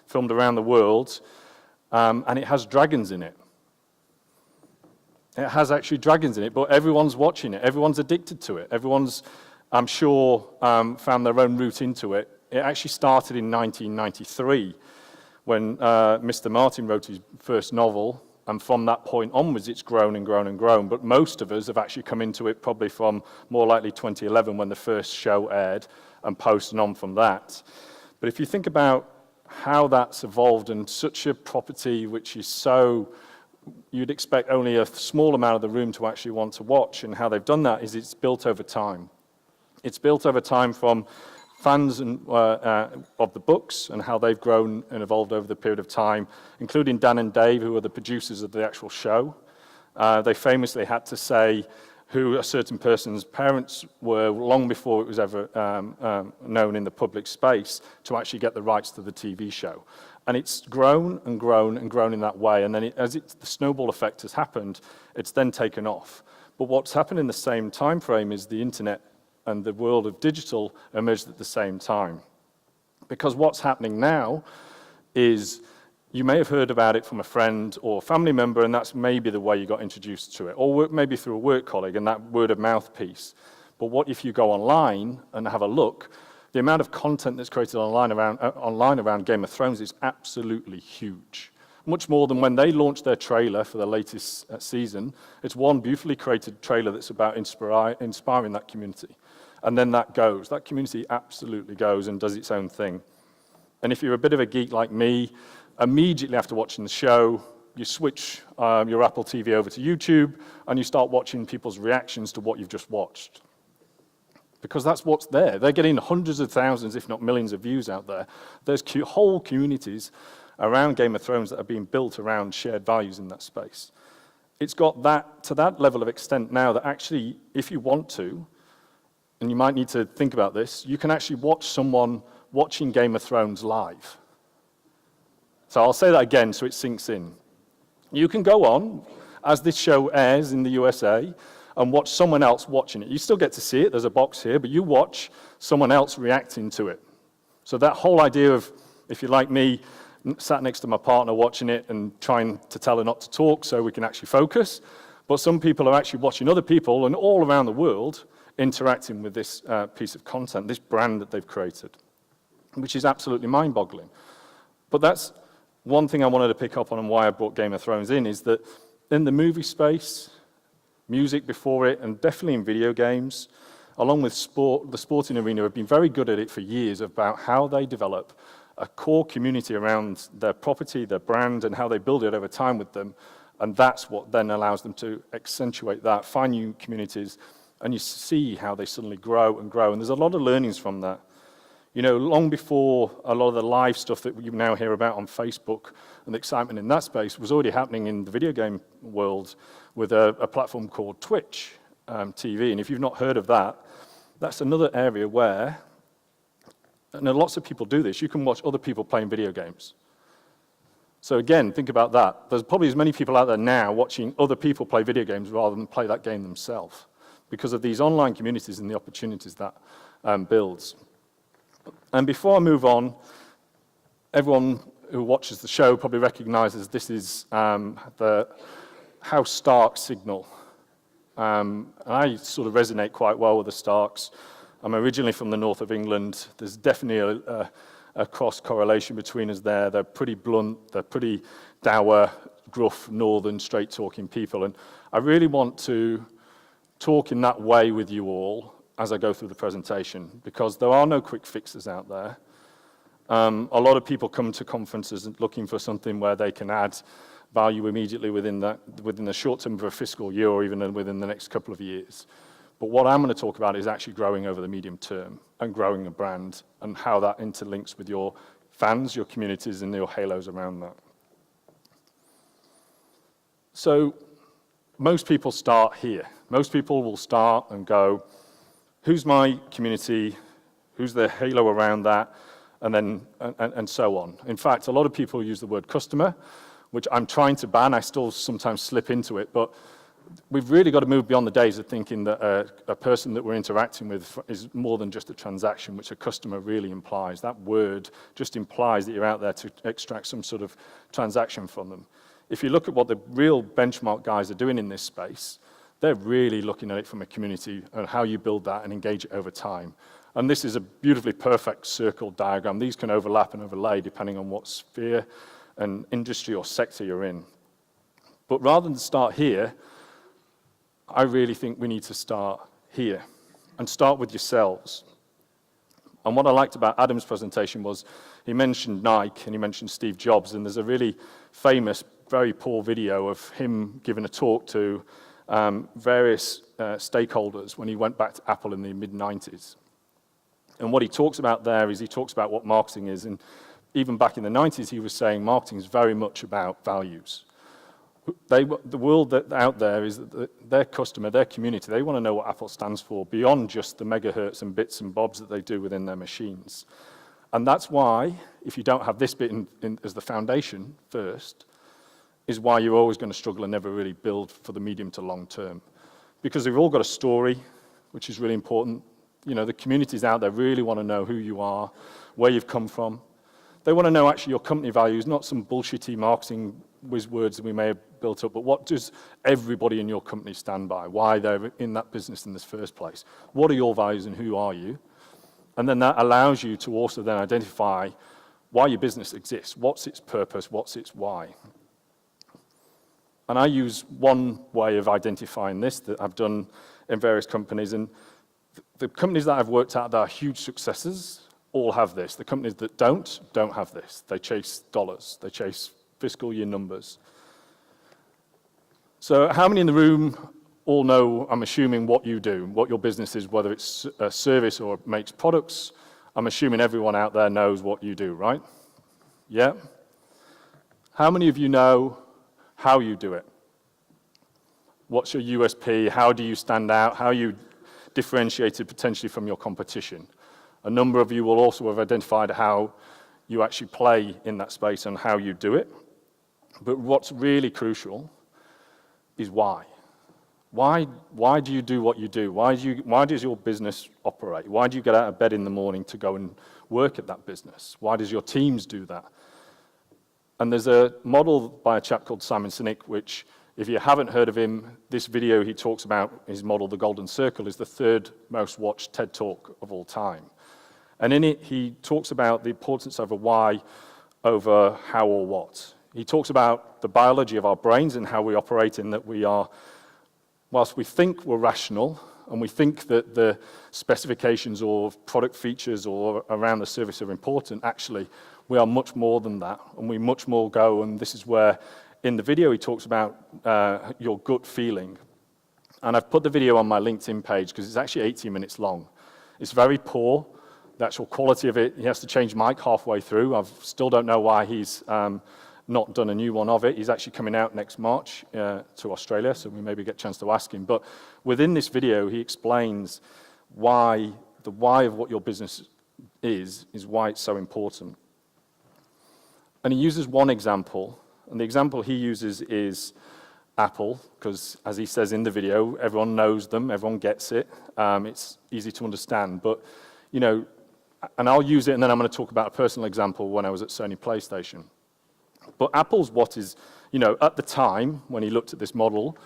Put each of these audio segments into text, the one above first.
filmed around the world, and it has dragons in it. It has actually dragons in it, but everyone's watching it. Everyone's addicted to it. Everyone's, I'm sure, found their own route into it. It actually started in 1993 when Mr. Martin wrote his first novel, and from that point onwards, it's grown and grown and grown. But most of us have actually come into it probably from more likely 2011 when the first show aired, and posted on from that. But if you think about how that's evolved, and such a property which is so, you'd expect only a small amount of the room to actually want to watch, and how they've done that is it's built over time. It's built over time from fans and, of the books and how they've grown and evolved over the period of time, including Dan and Dave, who are the producers of the actual show. They famously had to say who a certain person's parents were long before it was ever known in the public space to actually get the rights to the TV show. And it's grown and grown and grown in that way. And then the snowball effect has happened, it's then taken off. But what's happened in the same time frame is the internet and the world of digital emerged at the same time. Because what's happening now is you may have heard about it from a friend or family member, and that's maybe the way you got introduced to it, or maybe through a work colleague and that word of mouth piece. But what if you go online and have a look, the amount of content that's created online around Game of Thrones is absolutely huge. Much more than when they launched their trailer for the latest season. It's one beautifully created trailer that's about inspiring that community. And then that community absolutely goes and does its own thing. And if you're a bit of a geek like me, immediately after watching the show, you switch your Apple TV over to YouTube and you start watching people's reactions to what you've just watched. Because that's what's there. They're getting hundreds of thousands, if not millions of views out there. There's whole communities around Game of Thrones that are being built around shared values in that space. It's got that to that level of extent now that actually, if you want to, and you might need to think about this, you can actually watch someone watching Game of Thrones live. So I'll say that again so it sinks in. You can go on, as this show airs in the USA, and watch someone else watching it. You still get to see it, there's a box here, but you watch someone else reacting to it. So that whole idea of, if you're like me, sat next to my partner watching it and trying to tell her not to talk so we can actually focus, but some people are actually watching other people and all around the world interacting with this piece of content, this brand that they've created, which is absolutely mind-boggling. But that's one thing I wanted to pick up on and why I brought Game of Thrones in, is that in the movie space, music before it, and definitely in video games, along with sport, the sporting arena have been very good at it for years about how they develop a core community around their property, their brand, and how they build it over time with them. And that's what then allows them to accentuate that, find new communities, and you see how they suddenly grow and grow. And there's a lot of learnings from that. You know, long before a lot of the live stuff that you now hear about on Facebook and the excitement in that space was already happening in the video game world with a platform called Twitch TV. And if you've not heard of that, that's another area where, and lots of people do this, you can watch other people playing video games. So again, think about that. There's probably as many people out there now watching other people play video games rather than play that game themselves, because of these online communities and the opportunities that builds. And before I move on, everyone who watches the show probably recognizes this is the House Stark signal. And I sort of resonate quite well with the Starks. I'm originally from the north of England. There's definitely a cross-correlation between us there. They're pretty blunt, they're pretty dour, gruff, northern, straight-talking people. And I really want to talk in that way with you all as I go through the presentation, because there are no quick fixes out there. A lot of people come to conferences looking for something where they can add value immediately within the short term of a fiscal year or even within the next couple of years. But what I'm going to talk about is actually growing over the medium term and growing a brand and how that interlinks with your fans, your communities, and your halos around that. So most people start here. Most people will start and go, who's my community, who's the halo around that, and so on. In fact, a lot of people use the word customer, which I'm trying to ban. I still sometimes slip into it, but we've really got to move beyond the days of thinking that a person that we're interacting with is more than just a transaction, which a customer really implies. That word just implies that you're out there to extract some sort of transaction from them. If you look at what the real benchmark guys are doing in this space, they're really looking at it from a community and how you build that and engage it over time. And this is a beautifully perfect circle diagram. These can overlap and overlay depending on what sphere and industry or sector you're in. But rather than start here, I really think we need to start here and start with yourselves. And what I liked about Adam's presentation was he mentioned Nike and he mentioned Steve Jobs, and there's a really famous, very poor video of him giving a talk to various stakeholders when he went back to Apple in the mid-90s. And what he talks about there is he talks about what marketing is, and even back in the 90s he was saying marketing is very much about values. The world out there is that their customer, their community, they want to know what Apple stands for beyond just the megahertz and bits and bobs that they do within their machines. And that's why, if you don't have this bit as the foundation first, is why you're always going to struggle and never really build for the medium to long term. Because we've all got a story, which is really important. You know, the communities out there really want to know who you are, where you've come from. They want to know actually your company values, not some bullshitty marketing whiz words that we may have built up, but what does everybody in your company stand by? Why they're in that business in this first place? What are your values and who are you? And then that allows you to also then identify why your business exists. What's its purpose? What's its why? And I use one way of identifying this that I've done in various companies. And the companies that I've worked at that are huge successes all have this. The companies that don't have this. They chase dollars. They chase fiscal year numbers. So how many in the room all know, I'm assuming, what you do, what your business is, whether it's a service or makes products? I'm assuming everyone out there knows what you do, right? Yeah? How many of you know how you do it? What's your USP? How do you stand out? How are you differentiated potentially from your competition? A number of you will also have identified how you actually play in that space and how you do it. But what's really crucial is why. Why do you do what you do? Why does your business operate? Why do you get out of bed in the morning to go and work at that business? Why does your teams do that? And there's a model by a chap called Simon Sinek, which, if you haven't heard of him, this video he talks about his model, the Golden Circle, is the third most watched TED Talk of all time. And in it, he talks about the importance of a why over how or what. He talks about the biology of our brains and how we operate, in that we are, whilst we think we're rational, and we think that the specifications or product features or around the service are important, actually, we are much more than that, and we much more go, and this is where, in the video, he talks about your gut feeling. And I've put the video on my LinkedIn page because it's actually 18 minutes long. It's very poor. The actual quality of it, he has to change mic halfway through. I still don't know why he's not done a new one of it. He's actually coming out next March to Australia, so we maybe get a chance to ask him. But within this video, he explains why, the why of what your business is why it's so important. And he uses one example, and the example he uses is Apple, because as he says in the video, everyone knows them, everyone gets it. It's easy to understand, but, you know, and I'll use it, and then I'm going to talk about a personal example when I was at Sony PlayStation. But Apple's what is, you know, at the time when he looked at this model,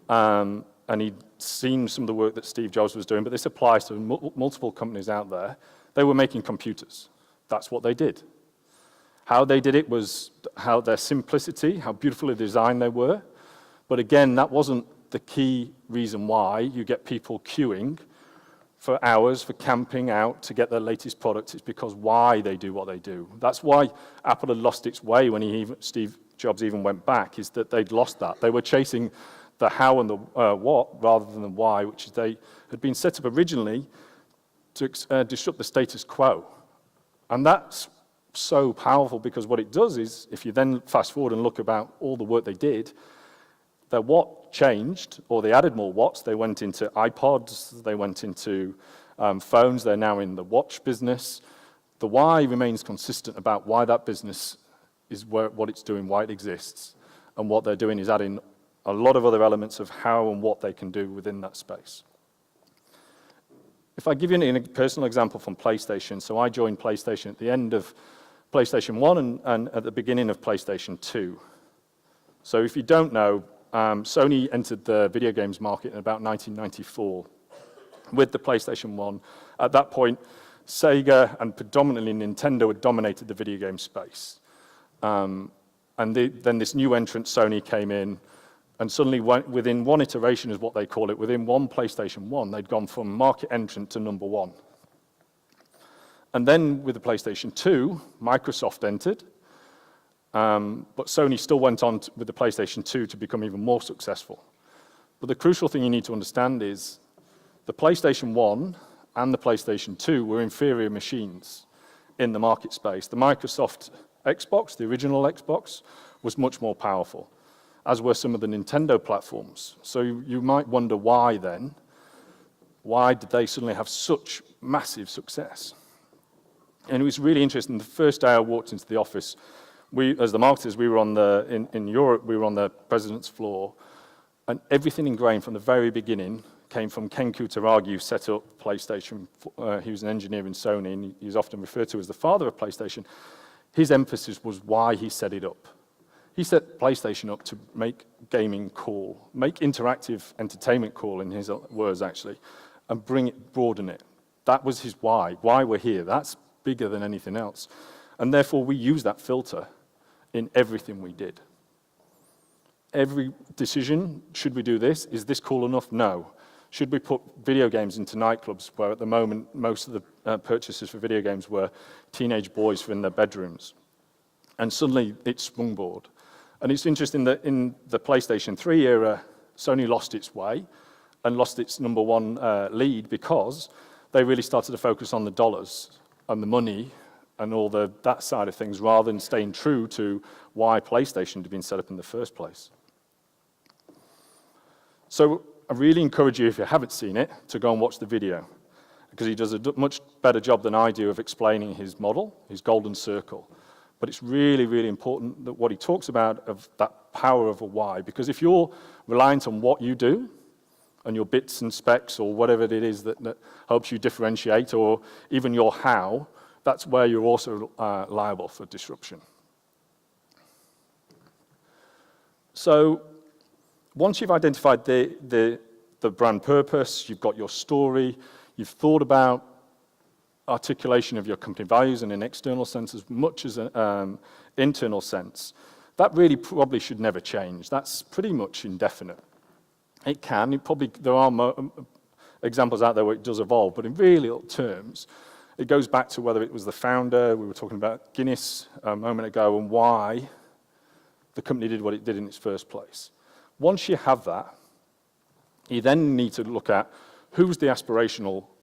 and he'd seen some of the work that Steve Jobs was doing, but this applies to multiple companies out there, they were making computers. That's what they did. How they did it was how their simplicity, how beautifully designed they were. But again, that wasn't the key reason why you get people queuing for hours, for camping out to get their latest products. It's because why they do what they do. That's why Apple had lost its way when Steve Jobs even went back, is that they'd lost that. They were chasing the how and the what rather than the why, which is they had been set up originally to disrupt the status quo. And that's so powerful, because what it does is, if you then fast forward and look about all the work they did, their what changed, or they added more watts. They went into iPods, they went into phones, they're now in the watch business. The why remains consistent about why that business is what it's doing, why it exists, and what they're doing is adding a lot of other elements of how and what they can do within that space. If I give you a personal example from PlayStation, so I joined PlayStation at the end of PlayStation 1 and at the beginning of PlayStation 2. So if you don't know, Sony entered the video games market in about 1994 with the PlayStation 1. At that point, Sega and predominantly Nintendo had dominated the video game space. Then this new entrant, Sony, came in, and suddenly within one iteration is what they call it, within one PlayStation 1, they'd gone from market entrant to number one. And then with the PlayStation 2, Microsoft entered, but Sony still went on with the PlayStation 2 to become even more successful. But the crucial thing you need to understand is the PlayStation 1 and the PlayStation 2 were inferior machines in the market space. The Microsoft Xbox, the original Xbox, was much more powerful, as were some of the Nintendo platforms. So you might wonder why then. Why did they suddenly have such massive success? And it was really interesting. The first day I walked into the office, as the marketers, we were in Europe, we were on the president's floor, and everything ingrained from the very beginning came from Ken Kutaragi, who set up PlayStation. He was an engineer in Sony, and he's often referred to as the father of PlayStation. His emphasis was why he set it up. He set PlayStation up to make gaming cool, make interactive entertainment cool, in his words, actually, and broaden it. That was his why we're here. That's bigger than anything else. And therefore, we use that filter in everything we did. Every decision, should we do this? Is this cool enough? No. Should we put video games into nightclubs, where at the moment, most of the purchases for video games were teenage boys for in their bedrooms? And suddenly, it's sprungboard. And it's interesting that in the PlayStation 3 era, Sony lost its way and lost its number one lead because they really started to focus on the dollars and the money and all that side of things, rather than staying true to why PlayStation had been set up in the first place. So I really encourage you, if you haven't seen it, to go and watch the video, because he does a much better job than I do of explaining his model, his golden circle. But it's really, really important that what he talks about, of that power of a why, because if you're reliant on what you do and your bits and specs or whatever it is that helps you differentiate, or even your how, that's where you're also liable for disruption. So once you've identified the brand purpose, you've got your story, you've thought about articulation of your company values in an external sense as much as an internal sense, that really probably should never change. That's pretty much indefinite. It can. There are examples out there where it does evolve, but in real terms, it goes back to whether it was the founder. We were talking about Guinness a moment ago and why the company did what it did in its first place. Once you have that, you then need to look at who's the aspirational